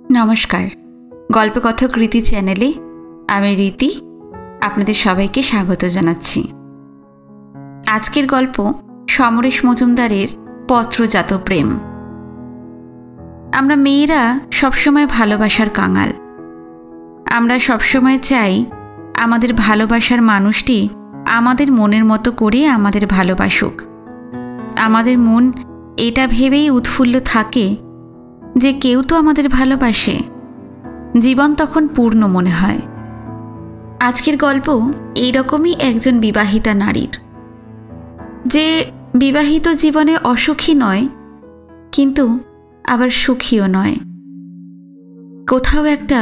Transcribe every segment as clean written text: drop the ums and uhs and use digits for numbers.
নমস্কার, গল্পকথক রীতি চ্যানেলে আমি রীতি আপনাদের সবাইকে স্বাগত জানাচ্ছি। আজকের গল্প সমরেশ মজুমদারের পত্রজাত প্রেম। আমরা মেয়েরা সবসময় ভালোবাসার কাঙাল। আমরা সবসময় চাই আমাদের ভালোবাসার মানুষটি আমাদের মনের মতো করে আমাদের ভালোবাসুক। আমাদের মন এটা ভেবেই উৎফুল্ল থাকে যে কেউ তো আমাদের ভালোবাসে। জীবন তখন পূর্ণ মনে হয়। আজকের গল্প এইরকমই একজন বিবাহিতা নারীর, যে বিবাহিত জীবনে অসুখী নয় কিন্তু আবার সুখীও নয়। কোথাও একটা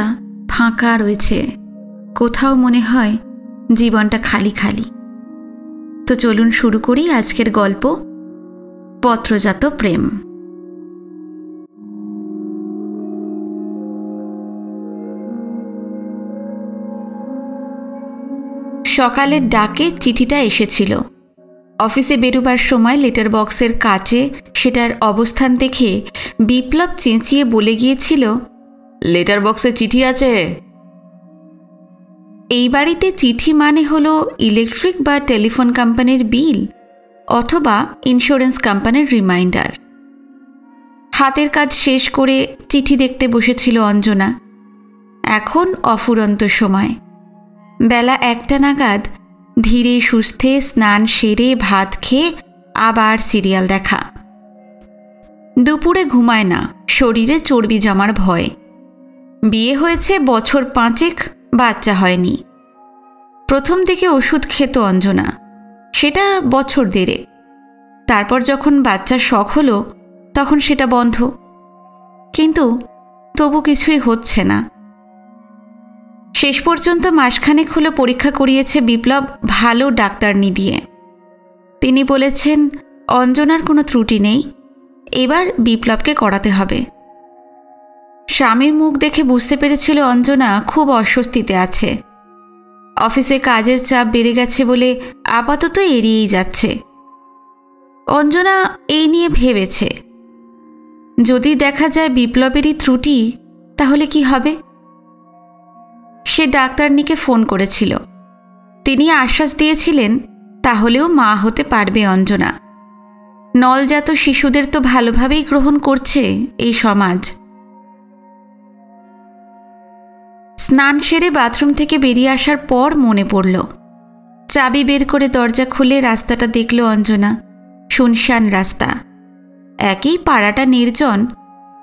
ফাঁকা রয়েছে, কোথাও মনে হয় জীবনটা খালি খালি। তো চলুন শুরু করি আজকের গল্প পত্রজাত প্রেম। সকালের ডাকে চিঠিটা এসেছিল। অফিসে বেরোবার সময় লেটার বক্সের কাছে সেটার অবস্থান দেখে বিপ্লব চেঁচিয়ে বলে গিয়েছিল, লেটার বক্সে চিঠি আছে। এই বাড়িতে চিঠি মানে হলো ইলেকট্রিক বা টেলিফোন কোম্পানির বিল অথবা ইন্স্যুরেন্স কোম্পানির রিমাইন্ডার। হাতের কাজ শেষ করে চিঠি দেখতে বসেছিল অঞ্জনা। এখন অফুরন্ত সময়, বেলা 1টা নাগাদ ধীরে সুস্থে স্নান সেরে ভাত খেয়ে আবার সিরিয়াল দেখা। দুপুরে ঘুমায় না, শরীরে চর্বি জমার ভয়। বিয়ে হয়েছে বছর 5, বাচ্চা হয়নি। প্রথম দিকে ওষুধ খেত অঞ্জনা, সেটা বছর 1.5। তারপর যখন বাচ্চার শখ হলো তখন সেটা বন্ধ। কিন্তু তবু কিছুই হচ্ছে না। শেষ পর্যন্ত মাসখানেক হলো পরীক্ষা করিয়েছে বিপ্লব ভালো ডাক্তারনি দিয়ে। তিনি বলেছেন অঞ্জনার কোনো ত্রুটি নেই, এবার বিপ্লবকে করাতে হবে। স্বামীর মুখ দেখে বুঝতে পেরেছিল অঞ্জনা খুব অস্বস্তিতে আছে। অফিসে কাজের চাপ বেড়ে গেছে বলে আপাতত এড়িয়েই যাচ্ছে। অঞ্জনা এই নিয়ে ভেবেছে, যদি দেখা যায় বিপ্লবেরই ত্রুটি তাহলে কি হবে। সে ডাক্তারনিকে ফোন করেছিল। তিনি আশ্বাস দিয়েছিলেন তাহলেও মা হতে পারবে অঞ্জনা। নলজাত শিশুদের তো ভালোভাবেই গ্রহণ করছে এই সমাজ। স্নান সেরে বাথরুম থেকে বেরিয়ে আসার পর মনে পড়ল। চাবি বের করে দরজা খুলে রাস্তাটা দেখল অঞ্জনা। শুনশান রাস্তা, একই পাড়াটা নির্জন।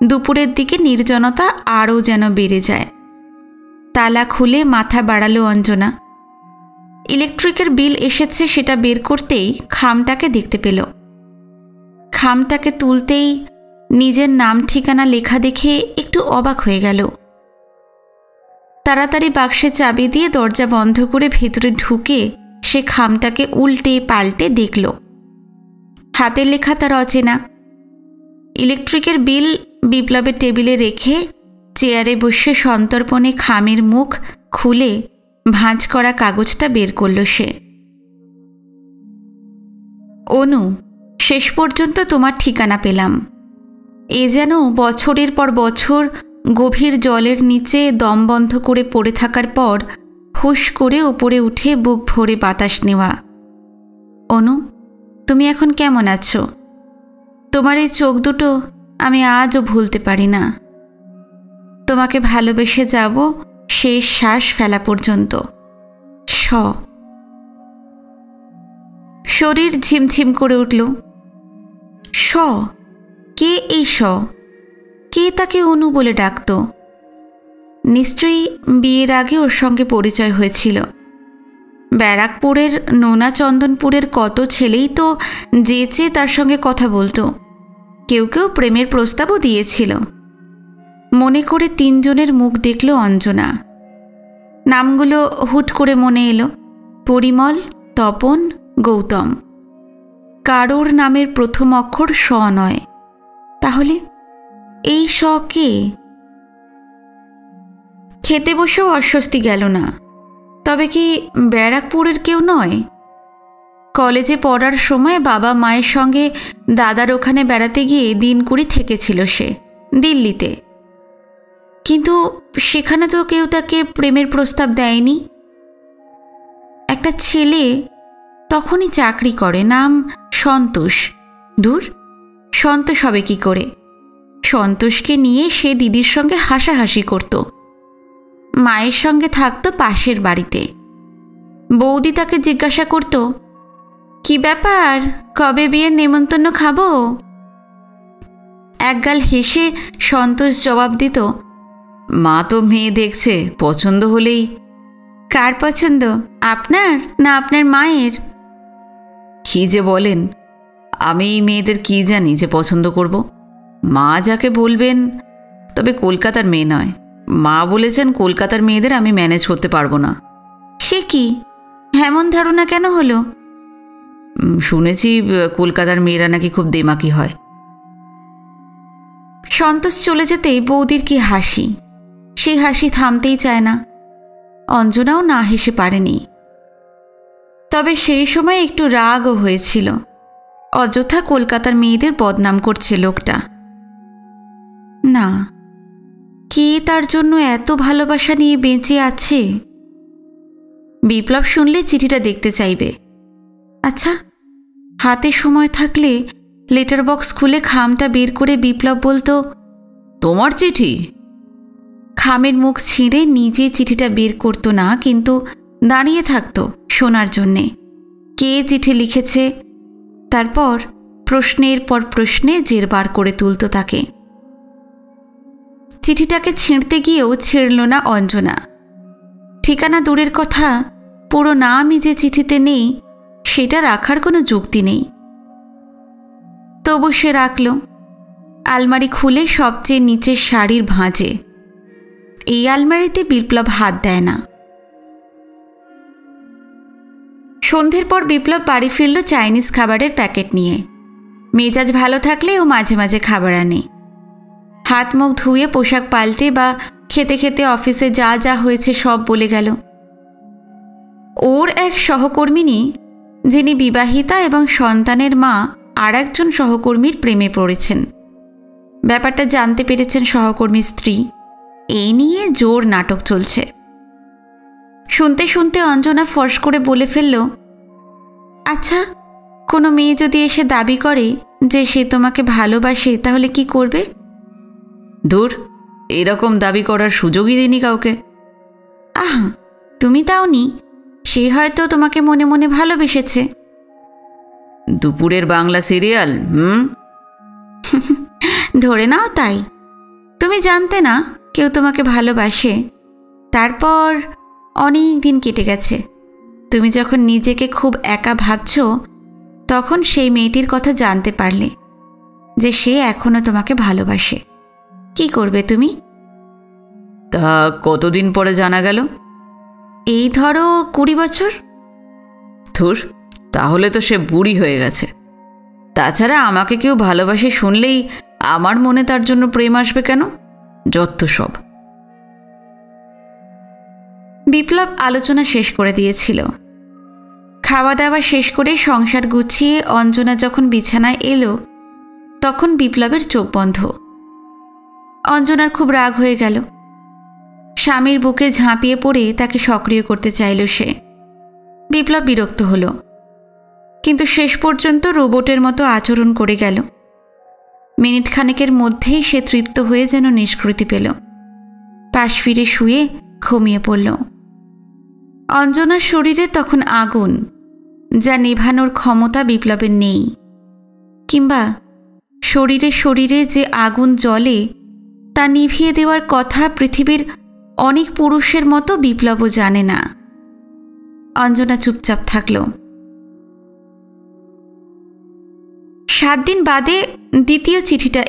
দুপুরের দিকে নির্জনতা আরও যেন বেড়ে যায়। তালা খুলে মাথা বাড়ালো অঞ্জনা। ইলেকট্রিকের বিল এসেছে সেটা বের করতেই খামটাকে দেখতে পেল। খামটাকে তুলতেই নিজের নাম ঠিকানা লেখা দেখে একটু অবাক হয়ে গেল। তাড়াতাড়ি বাক্সে চাবি দিয়ে দরজা বন্ধ করে ভেতরে ঢুকে সে খামটাকে উল্টে পাল্টে দেখল। হাতের লেখা তার অচেনা। ইলেকট্রিকের বিল বিপ্লবের টেবিলে রেখে চেয়ারে বসে সন্তর্পণে খামের মুখ খুলে ভাঁজ করা কাগজটা বের করল সে। অনু, শেষ পর্যন্ত তোমার ঠিকানা পেলাম। এ যেন বছরের পর বছর গভীর জলের নিচে দম বন্ধ করে পড়ে থাকার পর হুশ করে ওপরে উঠে বুক ভরে বাতাস নেওয়া। অনু, তুমি এখন কেমন আছো? তোমার এই চোখ দুটো আমি আজও ভুলতে পারি না। তোমাকে ভালোবেসে যাব শেষ শ্বাস ফেলা পর্যন্ত। শরীর ঝিমঝিম করে উঠল। কে এই কে তাকে অনু বলে ডাকত? নিশ্চয়ই বিয়ের আগে ওর সঙ্গে পরিচয় হয়েছিল। ব্যারাকপুরের নোনা চন্দনপুরের কত ছেলেই তো যেচে তার সঙ্গে কথা বলতো। কেউ কেউ প্রেমের প্রস্তাবও দিয়েছিল। মনে করে 3 জনের মুখ দেখল অঞ্জনা। নামগুলো হুট করে মনে এলো, পরিমল, তপন, গৌতম। কারোর নামের প্রথম অক্ষর স নয়। তাহলে এই স কে? খেতে বসেও অস্বস্তি গেল না। তবে কি ব্যারাকপুরের কেউ নয়? কলেজে পড়ার সময় বাবা মায়ের সঙ্গে দাদার ওখানে বেড়াতে গিয়ে দিন 20 থেকেছিল সে, দিল্লিতে। কিন্তু সেখানে তো কেউ তাকে প্রেমের প্রস্তাব দেয়নি। একটা ছেলে তখনই চাকরি করে, নাম সন্তোষ। দূর, সন্তোষ হবে কি করে? সন্তোষকে নিয়ে সে দিদির সঙ্গে হাসাহাসি করত, মায়ের সঙ্গে থাকতো পাশের বাড়িতে। বৌদি তাকে জিজ্ঞাসা করত, কি ব্যাপার, কবে বিয়ের নেমন্তন্ন খাবো? একগাল হেসে সন্তোষ জবাব দিত, মা তো মেয়ে দেখছে, পছন্দ হলেই। কার পছন্দ, আপনার না আপনার মায়ের? কি যে বলেন, আমি মেয়েদের কি জানি যে পছন্দ করব? মা যাকে বলবেন, তবে কলকাতার মেয়ে নয়। মা বলেছেন কলকাতার মেয়েদের আমি ম্যানেজ করতে পারবো না। সে কি, এমন ধারণা কেন হলো? শুনেছি কলকাতার মেয়েরা নাকি খুব দেমাকি হয়। সন্তোষ চলে যেতেই বৌদির কি হাসি, সেই হাসি থামতেই চায় না। অঞ্জনাও না হেসে পারেনি। তবে সেই সময় একটু রাগও হয়েছিল। অযথা কলকাতার মেয়েদের বদনাম করছে লোকটা। না, কে তার জন্য এত ভালোবাসা নিয়ে বেঁচে আছে? বিপ্লব শুনলে চিঠিটা দেখতে চাইবে। আচ্ছা, হাতে সময় থাকলে লেটার বক্স খুলে খামটা বের করে বিপ্লব বলতো, তোমার চিঠি? খামের মুখ ছিঁড়ে নিজে চিঠিটা বের করতো না, কিন্তু দাঁড়িয়ে থাকতো শোনার জন্যে কে চিঠি লিখেছে। তারপর প্রশ্নের পর প্রশ্নে জেরবার করে তুলত তাকে। চিঠিটাকে ছিঁড়তে গিয়েও ছিঁড়ল না অঞ্জনা। ঠিকানা দূরের কথা, পুরো নামই যে চিঠিতে নেই সেটা রাখার কোনো যুক্তি নেই। তবু সে রাখল আলমারি খুলে সবচেয়ে নিচের শাড়ির ভাঁজে। এই আলমারিতে বিপ্লব হাত দেয় না। সন্ধ্যের পর বিপ্লব বাড়ি ফিরল চাইনিজ খাবারের প্যাকেট নিয়ে। মেজাজ ভালো থাকলে ও মাঝে মাঝে খাবার আনে। হাত মুখ ধুয়ে পোশাক পাল্টে বা খেতে খেতে অফিসে যা যা হয়েছে সব বলে গেল। ওর এক সহকর্মিনী, যিনি বিবাহিতা এবং সন্তানের মা, আর একজন সহকর্মীর প্রেমে পড়েছেন। ব্যাপারটা জানতে পেরেছেন সহকর্মীর স্ত্রী। এই নিয়ে জোর নাটক চলছে। শুনতে শুনতে অঞ্জনা ফর্স করে বলে ফেলল, আচ্ছা, কোনো মেয়ে যদি এসে দাবি করে যে সে তোমাকে ভালোবাসে, তাহলে কি করবে? দূর, এরকম দাবি করার সুযোগই দিইনি কাউকে। আহা, তুমি দাওনি, সে হয়তো তোমাকে মনে মনে ভালোবেসেছে। দুপুরের বাংলা সিরিয়াল, ধরে নাও তাই। তুমি জানতে না কেউ তোমাকে ভালোবাসে। তারপর অনেক দিন কেটে গেছে। তুমি যখন নিজেকে খুব একা ভাবছ, তখন সেই মেয়েটির কথা জানতে পারলে যে সে এখনো তোমাকে ভালোবাসে। কি করবে তুমি? তা কতদিন পরে জানা গেল? এই ধরো 20 বছর। ধুর, তাহলে তো সে বুড়ি হয়ে গেছে। তাছাড়া আমাকে কেউ ভালোবাসে শুনলেই আমার মনে তার জন্য প্রেম আসবে কেন? যত সব। বিপ্লব আলোচনা শেষ করে দিয়েছিল। খাওয়া দাওয়া শেষ করে সংসার গুছিয়ে অঞ্জনা যখন বিছানায় এলো, তখন বিপ্লবের চোখ বন্ধ। অঞ্জনার খুব রাগ হয়ে গেল। স্বামীর বুকে ঝাঁপিয়ে পড়ে তাকে সক্রিয় করতে চাইল সে। বিপ্লব বিরক্ত হলো, কিন্তু শেষ পর্যন্ত রোবটের মতো আচরণ করে গেল। মিনিট খানেকের মধ্যেই সে তৃপ্ত হয়ে যেন নিষ্কৃতি পেল। পাশ ফিরে শুয়ে ঘুমিয়ে পড়ল। অঞ্জনার শরীরে তখন আগুন, যা নেভানোর ক্ষমতা বিপ্লবের নেই। কিংবা শরীরে শরীরে যে আগুন জ্বলে, তা নিভিয়ে দেওয়ার কথা পৃথিবীর অনেক পুরুষের মতো বিপ্লবও জানে না। অঞ্জনা চুপচাপ থাকল। 7 দিন বাদে দ্বিতীয় চিঠিটা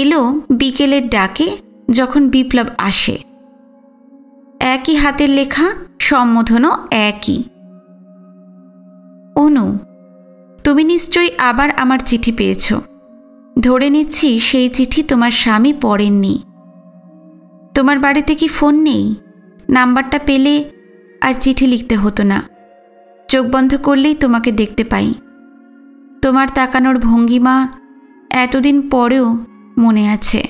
এলো বিকেলের ডাকে, যখন বিপ্লব আসে। একই হাতের লেখা, সম্বোধনও একই। অনু, তুমি নিশ্চয়ই আবার আমার চিঠি পেয়েছ। ধরে নিচ্ছি সেই চিঠি তোমার স্বামী পড়েননি। তোমার বাড়িতে কি ফোন নেই? নাম্বারটা পেলে আর চিঠি লিখতে হতো না। চোখ বন্ধ করলেই তোমাকে দেখতে পাই। তোমার তাকানোর ভঙ্গিমা এতদিন পরেও মনে আছে।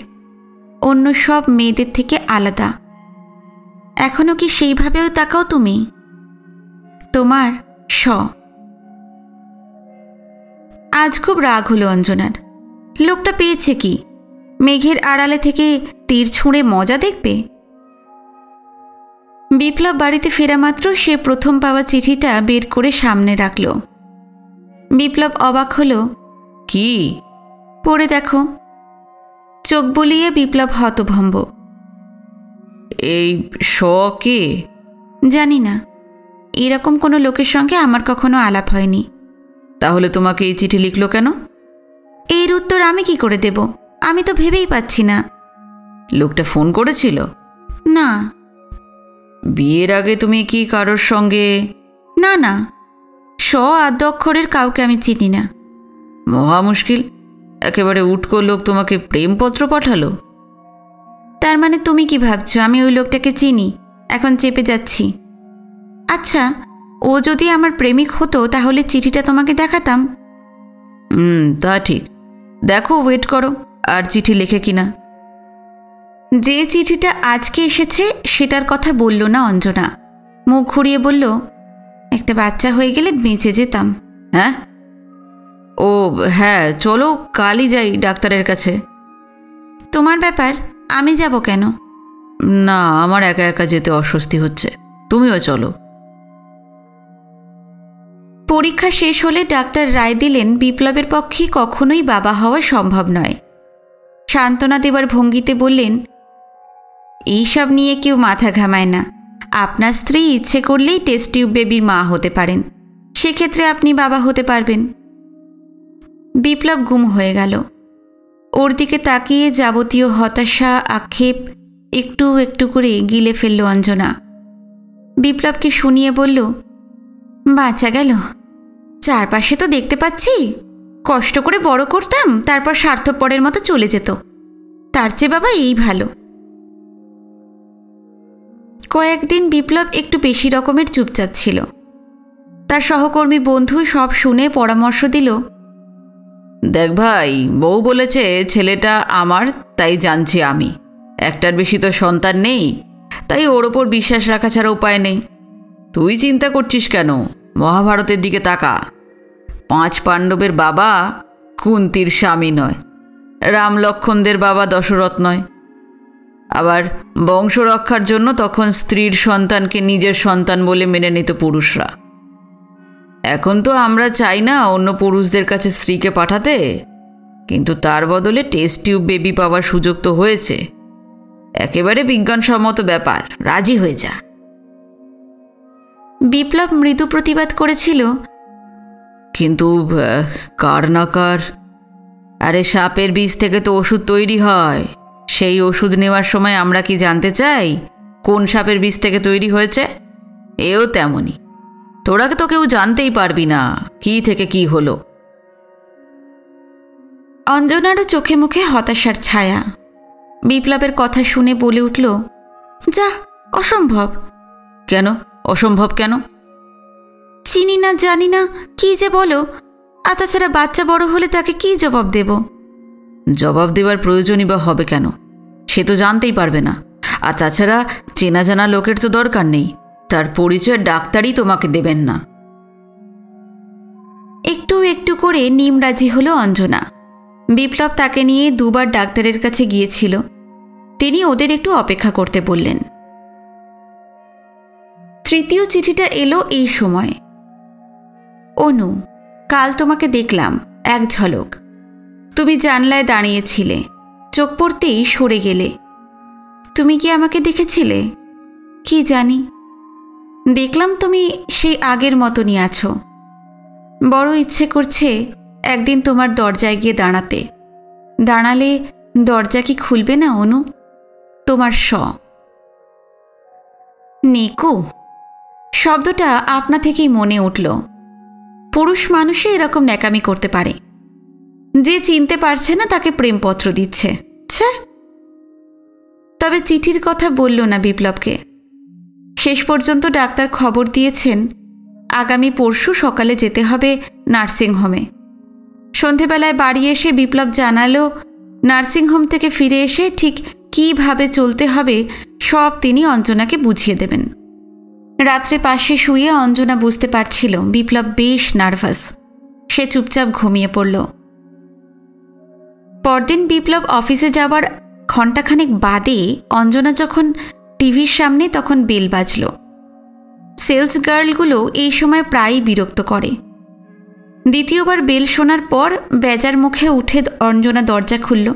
অন্য সব মেয়েদের থেকে আলাদা। এখনো কি সেইভাবেও তাকাও তুমি? তোমার স। আজ খুব রাগ হলো অঞ্জনার। লোকটা পেয়েছে কি? মেঘের আড়ালে থেকে তীর ছুঁড়ে মজা দেখবে? বিপ্লব বাড়িতে ফেরা মাত্র সে প্রথম পাওয়া চিঠিটা বের করে সামনে রাখল। বিপ্লব অবাক হলো। কি? পড়ে দেখো। চোখ বুলিয়ে বিপ্লব হতভম্ব। এই স কে? জানি না, এরকম কোনো লোকের সঙ্গে আমার কখনো আলাপ হয়নি। তাহলে তোমাকে এই চিঠি লিখলো কেন? এর উত্তর আমি কি করে দেব? আমি তো ভেবেই পাচ্ছি না। লোকটা ফোন করেছিল? না। বিয়ের আগে তুমি কি কারোর সঙ্গে? না না, স আদ্য অক্ষরের কাউকে আমি চিনি না। মহা মুশকিল, একেবারে উটকো লোক তোমাকে প্রেমপত্র পাঠালো। তার মানে তুমি কি ভাবছো আমি ওই লোকটাকে চিনি? এখন চেপে যাচ্ছি। আচ্ছা, ও যদি আমার প্রেমিক হতো তাহলে চিঠিটা তোমাকে দেখাতাম। তা ঠিক। দেখো, ওয়েট করো আর চিঠি লেখে কিনা। যে চিঠিটা আজকে এসেছে সেটার কথা বলল না অঞ্জনা। মুখ ঘুরিয়ে বলল, একটা বাচ্চা হয়ে গেলে বেঁচে যেতাম। হ্যাঁ? ও হ্যাঁ, চলো কালই যাই ডাক্তারের কাছে। তোমার ব্যাপার, আমি যাব কেন? না, আমার একা একা যেতে অস্বস্তি হচ্ছে, তুমিও চলো। পরীক্ষা শেষ হলে ডাক্তার রায় দিলেন বিপ্লবের পক্ষে কখনোই বাবা হওয়া সম্ভব নয়। সান্ত্বনা দেবার ভঙ্গিতে বললেন, এইসব নিয়ে কেউ মাথা ঘামায় না। আপনার স্ত্রী ইচ্ছে করলেই টেস্ট টিউব বেবির মা হতে পারেন, সেক্ষেত্রে আপনি বাবা হতে পারবেন। বিপ্লব গুম হয়ে গেল। ওর দিকে তাকিয়ে যাবতীয় হতাশা আক্ষেপ একটু একটু করে গিলে ফেলল অঞ্জনা। বিপ্লবকে শুনিয়ে বলল, বাঁচা গেল। চারপাশে তো দেখতে পাচ্ছি, কষ্ট করে বড় করতাম, তারপর স্বার্থপরের মতো চলে যেত। তার চেয়ে বাবা এই ভালো। কয়েকদিন বিপ্লব একটু বেশি রকমের চুপচাপ ছিল। তার সহকর্মী বন্ধু সব শুনে পরামর্শ দিল, দেখ ভাই, বউ বলেছে ছেলেটা আমার, তাই জানছি আমি। একটার বেশি তো সন্তান নেই, তাই ওর ওপর বিশ্বাস রাখা ছাড়া উপায় নেই। তুই চিন্তা করছিস কেন? মহাভারতের দিকে তাকা। 5 পাণ্ডবের বাবা কুন্তির স্বামী নয়, রাম লক্ষ্মণদের বাবা দশরথ নয়। আবার বংশ রক্ষার জন্য তখন স্ত্রীর সন্তানকে নিজের সন্তান বলে মেনে নিত পুরুষরা। এখন তো আমরা চাই না অন্য পুরুষদের কাছে স্ত্রীকে পাঠাতে, কিন্তু তার বদলে টেস্ট টিউব বেবি পাওয়ার সুযোগ তো হয়েছে। একেবারে বিজ্ঞানসম্মত ব্যাপার, রাজি হয়ে যা। বিপ্লব মৃদু প্রতিবাদ করেছিল, কিন্তু কার না কার। আরে সাপের বীজ থেকে তো ওষুধ তৈরি হয়। সেই ওষুধ নেওয়ার সময় আমরা কি জানতে চাই কোন সাপের বীজ থেকে তৈরি হয়েছে? এও তেমনই, তোরা তো কেউ জানতেই পারবি না কি থেকে কি হলো। অঞ্জনারও চোখে মুখে হতাশার ছায়া। বিপ্লবের কথা শুনে বলে উঠল, যা, অসম্ভব। কেন অসম্ভব কেন? চিনি না, জানি না, কি যে বলো। আর তাছাড়া বাচ্চা বড় হলে তাকে কি জবাব দেব? জবাব দেওয়ার প্রয়োজনই বা হবে কেন? সে তো জানতেই পারবে না। আর তাছাড়া চেনা জানা লোকের তো দরকার নেই, তার পরিচয় ডাক্তারই তোমাকে দেবেন না। একটু একটু করে নিমরাজি হলো অঞ্জনা। বিপ্লব তাকে নিয়ে 2 বার ডাক্তারের কাছে গিয়েছিল। তিনি ওদের একটু অপেক্ষা করতে বললেন। তৃতীয় চিঠিটা এলো এই সময়। অনু, কাল তোমাকে দেখলাম এক ঝলক। তুমি জানলায় দাঁড়িয়েছিলে, চোখ পড়তেই সরে গেলে। তুমি কি আমাকে দেখেছিলে? কি জানি, দেখলাম তুমি সেই আগের মতনই আছো। বড় ইচ্ছে করছে একদিন তোমার দরজায় গিয়ে দাঁড়াতে। দাঁড়ালে দরজা কি খুলবে না অনু? তোমার স। নেকু শব্দটা আপনা থেকেই মনে উঠল। পুরুষ মানুষই এরকম ন্যাকামি করতে পারে। যে চিনতে পারছে না তাকে প্রেমপত্র দিচ্ছে। ছ্যা। তবে চিঠির কথা বলল না বিপ্লবকে। শেষ পর্যন্ত ডাক্তার খবর দিয়েছেন আগামী পরশু সকালে যেতে হবে নার্সিংহোমে। সন্ধেবেলায় বাড়ি এসে বিপ্লব জানালো নার্সিংহোম থেকে ফিরে এসে ঠিক কিভাবে চলতে হবে সব তিনি অঞ্জনাকে বুঝিয়ে দেবেন। রাত্রে পাশে শুয়ে অঞ্জনা বুঝতে পারছিল বিপ্লব বেশ নার্ভাস। সে চুপচাপ ঘুমিয়ে পড়ল। পরদিন বিপ্লব অফিসে যাবার ঘণ্টাখানেক বাদে অঞ্জনা যখন টিভির সামনে তখন বেল বাজল। সেলস গার্লগুলো এই সময় প্রায়ই বিরক্ত করে। দ্বিতীয়বার বেল শোনার পর বেজার মুখে উঠে অঞ্জনা দরজা খুলল।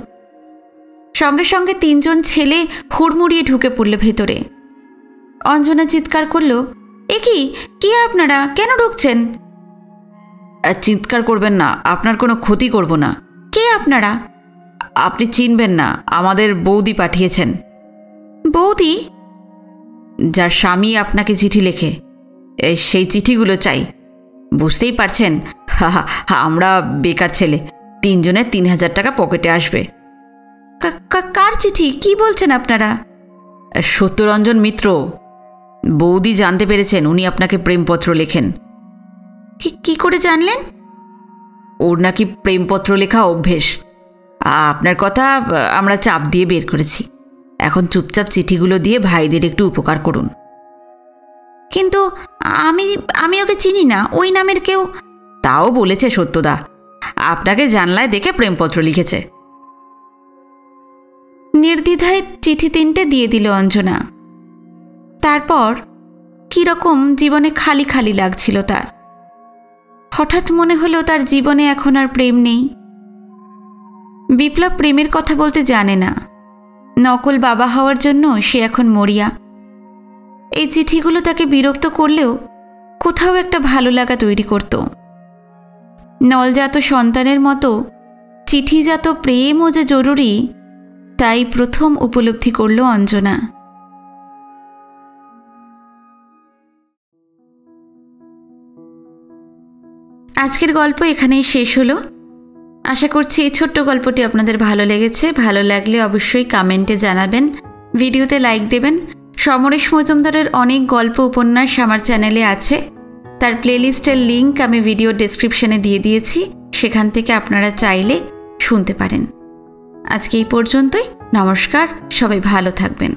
সঙ্গে সঙ্গে 3 জন ছেলে হুড়মুড়িয়ে ঢুকে পড়ল ভেতরে। অঞ্জনা চিৎকার করল, এ কি আপনারা কেন ঢুকছেন? চিৎকার করবেন না, আপনার কোনো ক্ষতি করব না। কে আপনারা? আপনি চিনবেন না, আমাদের বৌদি পাঠিয়েছেন। বৌদি? যার স্বামী আপনাকে চিঠি লেখে, সেই চিঠিগুলো চাই। বুঝতেই পারছেন আমরা বেকার ছেলে, 3 জনের 3000 টাকা পকেটে আসবে। কার চিঠি? কি বলছেন আপনারা? সত্যরঞ্জন মিত্র, বৌদি জানতে পেরেছেন উনি আপনাকে প্রেমপত্র লেখেন। কি করে জানলেন? ওর নাকি প্রেমপত্র লেখা অভ্যেস। আপনার কথা আমরা চাপ দিয়ে বের করেছি। এখন চুপচাপ চিঠিগুলো দিয়ে ভাইদের একটু উপকার করুন। কিন্তু আমি ওকে চিনি না, ওই নামের কেউ। তাও বলেছে সত্যদা, আপনাকে জানলায় দেখে প্রেমপত্র লিখেছে। নির্দ্বিধায় চিঠি 3টে দিয়ে দিল অঞ্জনা। তারপর কীরকম জীবনে খালি খালি লাগছিল তার। হঠাৎ মনে হলো তার জীবনে এখন আর প্রেম নেই। বিপ্লব প্রেমের কথা বলতে জানে না। নকল বাবা হওয়ার জন্য সে এখন মরিয়া। এই চিঠিগুলো তাকে বিরক্ত করলেও কোথাও একটা ভালো লাগা তৈরি করত। নলজাত সন্তানের মতো চিঠিজাত প্রেমও যে জরুরি, তাই প্রথম উপলব্ধি করল অঞ্জনা। আজকের গল্প এখানেই শেষ হলো। আশা করছি এই ছোট্ট গল্পটি আপনাদের ভালো লেগেছে। ভালো লাগলে অবশ্যই কমেন্টে জানাবেন, ভিডিওতে লাইক দেবেন। সমরেশ মজুমদারের অনেক গল্প উপন্যাস আমার চ্যানেলে আছে। তার প্লেলিস্টের লিঙ্ক আমি ভিডিও ডেসক্রিপশনে দিয়ে দিয়েছি, সেখান থেকে আপনারা চাইলে শুনতে পারেন। আজকে এই পর্যন্তই। নমস্কার, সবাই ভালো থাকবেন।